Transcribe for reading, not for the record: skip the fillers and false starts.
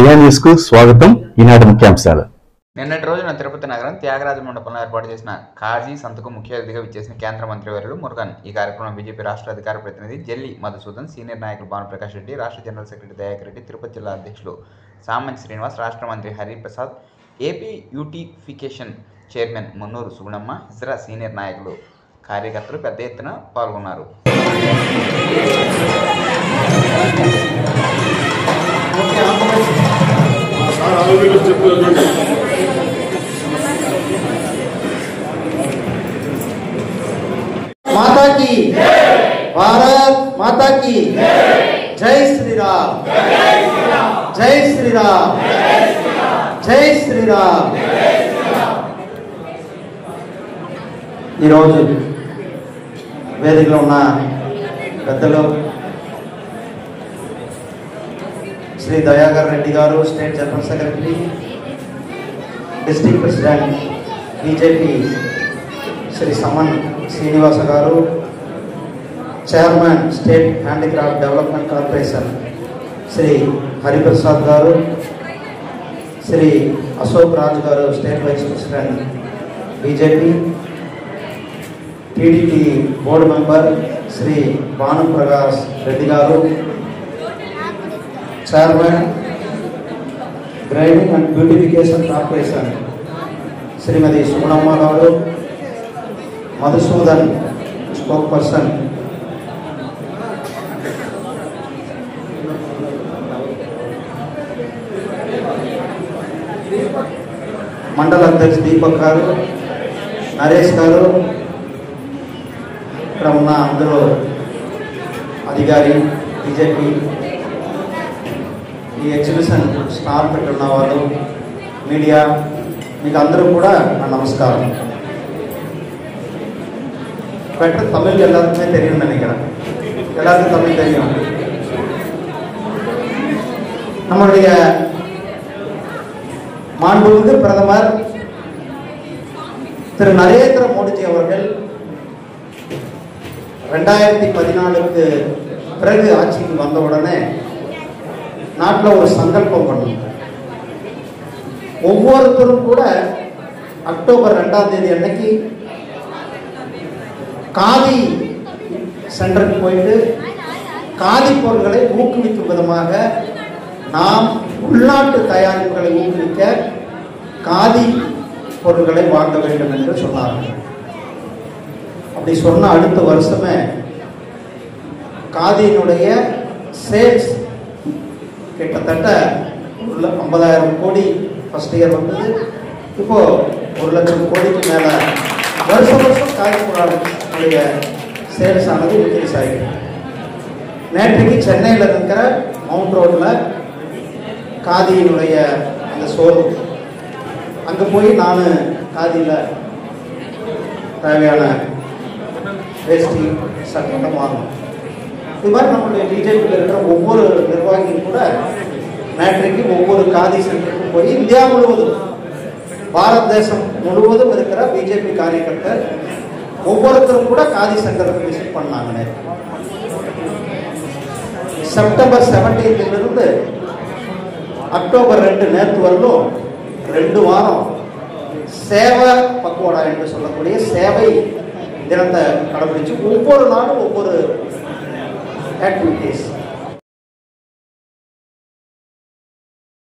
ప్రజా న్యూస్ కు స్వాగతం. ఈనాటి ముఖ్యాంశాలు. నిన్నటి రోజున తిరుపతి నగరం త్యాగరాజ మండపంలో ఏర్పాటు చేసిన కాజీ సంతకు ముఖ్య అతిథిగా విచ్చేసిన కేంద్ర మంత్రివర్యులు మురుగన్. ఈ కార్యక్రమంలో బీజేపీ రాష్ట్ర అధికార ప్రతినిధి జెల్లి మధుసూదన్, సీనియర్ నాయకులు భానుప్రకాష్ రెడ్డి, రాష్ట్ర జనరల్ సెక్రటరీ దయాకర్ రెడ్డి, తిరుపతి జిల్లా అధ్యక్షులు సామంత్ శ్రీనివాస్, రాష్ట్ర మంత్రి హరిప్రసాద్, ఏపీ యూటిఫికేషన్ చైర్మన్ మున్నూరు సుగుణమ్మ, ఇతర సీనియర్ నాయకులు, కార్యకర్తలు పెద్ద ఎత్తున పాల్గొన్నారు. माता की भारत माता की जय श्री राम, जय श्री राम, जय श्री राम. ఈరోజు వేదికలో ఉన్న పెద్దలు Shri Dayakar Reddy garu, state general secretary, district president BJP Shri Saman Srinivasa garu, chairman state handicraft development corporation Shri Hariprasad garu, Shri Ashok Raj garu, state vice president BJP, TDP board member Shri Bhanuprakash Reddy garu, chairman grading and beautification corporation Shrimati Sugunamma garu, Madhusudan spoke person, మండల అధ్యక్షుడు దీపక్ గారు, నరేష్ గారు, ఇక్కడ ఉన్న అందరూ అధికారి, బీజేపీ ఈ ఎగ్జిబిషన్ స్టార్ పెట్టున్న వాళ్ళు, మీడియా, మీకు అందరూ కూడా నా నమస్కాரம். பெட்டர் தமிழ் எல்லாருக்குமே தெரியும்னு நினைக்கிறேன். எல்லாருக்கும் தமிழ் தெரியும். நம்மளுடைய மாண்புமிகு பிரதமர் திரு நரேந்திர மோடிஜி அவர்கள் 2014க்கு பிறகு ஆட்சிக்கு வந்த உடனே நாட்டில் ஒரு சங்கல்பம் பண்ணாங்க. ஒவ்வொருத்தரும் கூட அக்டோபர் 2ஆம் தேதி அன்னைக்கு காதி சென்டருக்கு போயிட்டு காதி பொருட்களை ஊக்குவிக்கும் விதமாக நாம் உள்நாட்டு தயாரிப்புகளை ஊக்குவிக்க காதி பொருட்களை வாங்க வேண்டும் என்று சொன்னார்கள். அப்படி சொன்ன அடுத்த வருஷமே காதியினுடைய சேல்ஸ் கிட்டத்தட்ட 50,000 கோடி ஃபர்ஸ்ட் இயர் வந்தது. இப்போ 1 லட்சம் கோடிக்கு மேல வருஷம் காதி பொருளுடைய சேல்ஸ் ஆனது இன்க்ரீஸ் ஆகிருக்கு. நேற்றைக்கு சென்னையில் இருக்கிற மவுண்ட் ரோட்டில் காதியினுடைய அந்த ஷோரூம், அங்கே போய் நான் காதியில் தேவையான வேஷ்டி சட்டெல்லாம் வாங்கணும். இது மாதிரி நம்மளுடைய பிஜேபியில் இருக்கிற ஒவ்வொரு நிர்வாகியும் கூட நேற்றைக்கு ஒவ்வொரு காதி சென்டருக்கும் போய் இந்தியா முழுவதும், பாரத தேசம் முழுவதும் இருக்கிற பிஜேபி காரியகர்த்தர் ஒவ்வொருத்தரும் கூட காதி சென்டருக்கு விசிட் பண்ணாங்க. செப்டம்பர் 17 அக்டோபர் 2 நேற்று வரலும் 2 வாரம் சேவை பக்குவடா என்று சொல்லக்கூடிய சேவை தினத்தை கடைபிடிச்சு ஒவ்வொரு நாளும் ஒவ்வொரு ஆக்டிவிட்டிஸ்